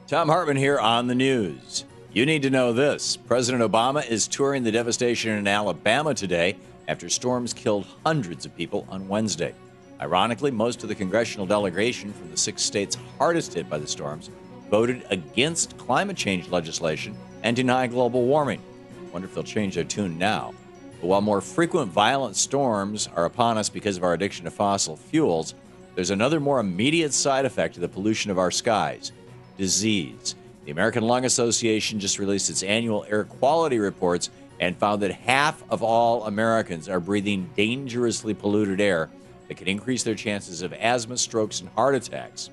Thom Hartmann here on the news. You need to know this. President Obama is touring the devastation in Alabama today after storms killed hundreds of people on Wednesday. Ironically, most of the congressional delegation from the 6 states hardest hit by the storms voted against climate change legislation and deny global warming. I wonder if they'll change their tune now. But while more frequent violent storms are upon us because of our addiction to fossil fuels, there's another more immediate side effect of the pollution of our skies: disease. The American Lung Association just released its annual air quality reports and found that half of all Americans are breathing dangerously polluted air that can increase their chances of asthma, strokes, and heart attacks.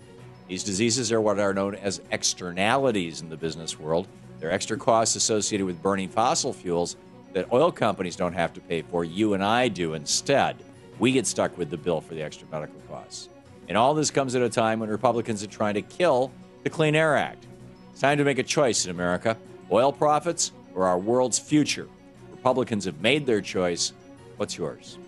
These diseases are what are known as externalities in the business world. They're extra costs associated with burning fossil fuels that oil companies don't have to pay for. You and I do instead. We get stuck with the bill for the extra medical costs. And all this comes at a time when Republicans are trying to kill the Clean Air Act. It's time to make a choice in America: oil profits or our world's future. Republicans have made their choice. What's yours?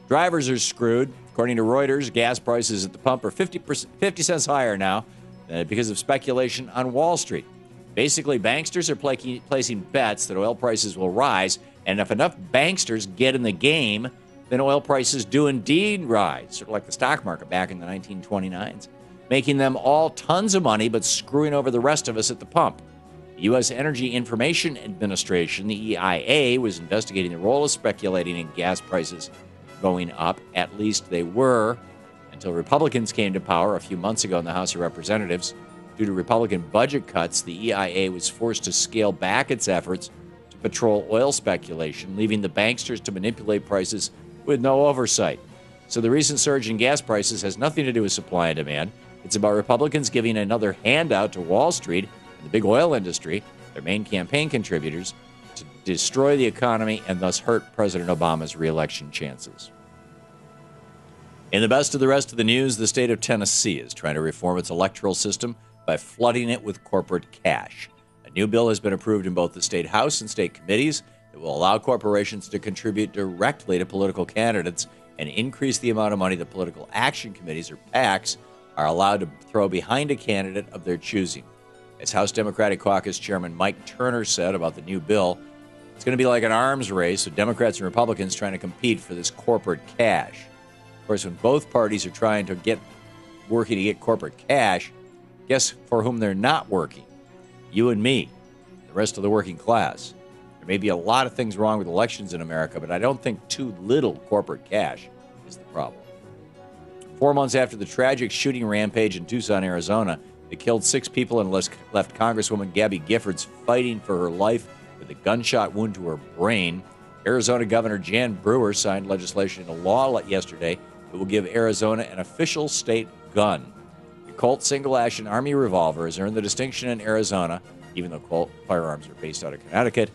Drivers are screwed. According to Reuters, gas prices at the pump are 50 cents higher now because of speculation on Wall Street. Basically, banksters are placing bets that oil prices will rise, and if enough banksters get in the game, then oil prices do indeed rise, sort of like the stock market back in the 1929s, making them all tons of money but screwing over the rest of us at the pump. The U.S. Energy Information Administration, the EIA, was investigating the role of speculating in gas prices going up. At least they were, until Republicans came to power a few months ago in the House of Representatives. Due to Republican budget cuts, the EIA was forced to scale back its efforts to patrol oil speculation, leaving the banksters to manipulate prices with no oversight. So the recent surge in gas prices has nothing to do with supply and demand. It's about Republicans giving another handout to Wall Street and the big oil industry, their main campaign contributors, to destroy the economy and thus hurt President Obama's re-election chances. In the best of the rest of the news, the state of Tennessee is trying to reform its electoral system by flooding it with corporate cash. A new bill has been approved in both the state House and state committees that will allow corporations to contribute directly to political candidates and increase the amount of money that political action committees, or PACs, are allowed to throw behind a candidate of their choosing. As House Democratic Caucus Chairman Mike Turner said about the new bill, it's going to be like an arms race with Democrats and Republicans trying to compete for this corporate cash. Of course, when both parties are trying to get corporate cash, guess for whom they're not working? You and me, the rest of the working class. There may be a lot of things wrong with elections in America, but I don't think too little corporate cash is the problem. 4 months after the tragic shooting rampage in Tucson, Arizona, that killed 6 people and left Congresswoman Gabby Giffords fighting for her life with a gunshot wound to her brain, Arizona Governor Jan Brewer signed legislation into law yesterday that will give Arizona an official state gun. The Colt single-action Army revolver has earned the distinction in Arizona, even though Colt firearms are based out of Connecticut,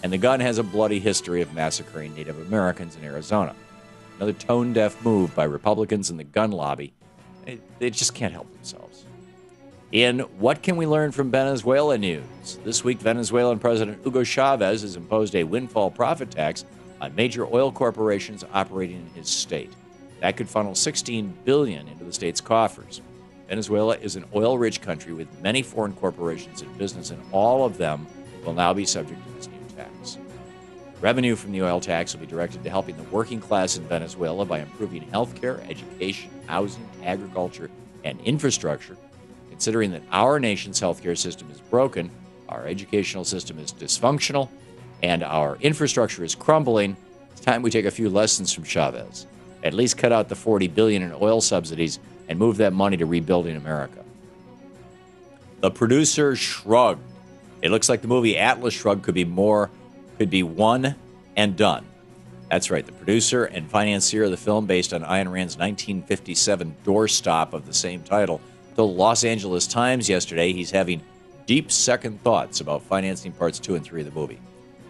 and the gun has a bloody history of massacring Native Americans in Arizona. Another tone-deaf move by Republicans and the gun lobby. They just can't help themselves. In What Can We Learn from Venezuela news? This week, Venezuelan President Hugo Chavez has imposed a windfall profit tax on major oil corporations operating in his state. That could funnel $16 billion into the state's coffers. Venezuela is an oil-rich country with many foreign corporations in business, and all of them will now be subject to this new tax. Revenue from the oil tax will be directed to helping the working class in Venezuela by improving healthcare, education, housing, agriculture, and infrastructure. Considering that our nation's healthcare system is broken, our educational system is dysfunctional, and our infrastructure is crumbling, it's time we take a few lessons from Chavez. At least cut out the $40 billion in oil subsidies and move that money to rebuilding America. The producer shrugged. It looks like the movie Atlas Shrugged could be one and done. That's right, the producer and financier of the film, based on Ayn Rand's 1957 doorstop of the same title, told the Los Angeles Times yesterday he's having deep second thoughts about financing parts 2 and 3 of the movie.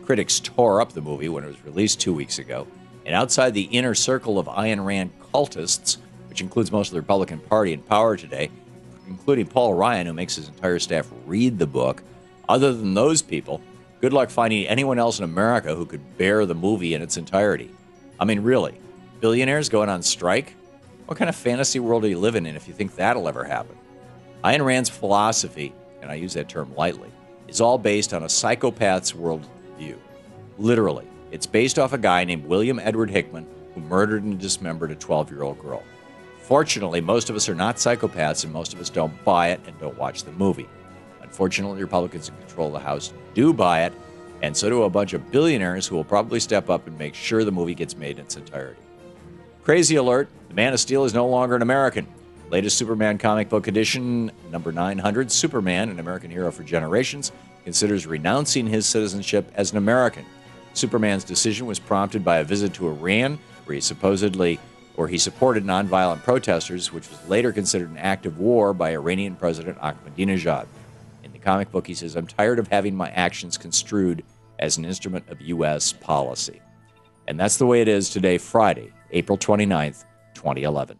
Critics tore up the movie when it was released 2 weeks ago, and outside the inner circle of Ayn Rand cultists, which includes most of the Republican Party in power today, including Paul Ryan, who makes his entire staff read the book, other than those people, good luck finding anyone else in America who could bear the movie in its entirety. I mean, really, billionaires going on strike? What kind of fantasy world are you living in if you think that'll ever happen? Ayn Rand's philosophy and I use that term lightly, is all based on a psychopath's worldview. Literally. It's based off a guy named William Edward Hickman who murdered and dismembered a 12-year-old girl. Fortunately, most of us are not psychopaths, and most of us don't buy it and don't watch the movie. Unfortunately, Republicans in control of the House do buy it, and so do a bunch of billionaires who will probably step up and make sure the movie gets made in its entirety. Crazy alert, the Man of Steel is no longer an American. Latest Superman comic book edition, number 900, Superman, an American hero for generations, considers renouncing his citizenship as an American. Superman's decision was prompted by a visit to Iran, where he supported nonviolent protesters, which was later considered an act of war by Iranian President Ahmadinejad. In the comic book, he says, "I'm tired of having my actions construed as an instrument of U.S. policy." And that's the way it is today, Friday, April 29th, 2011.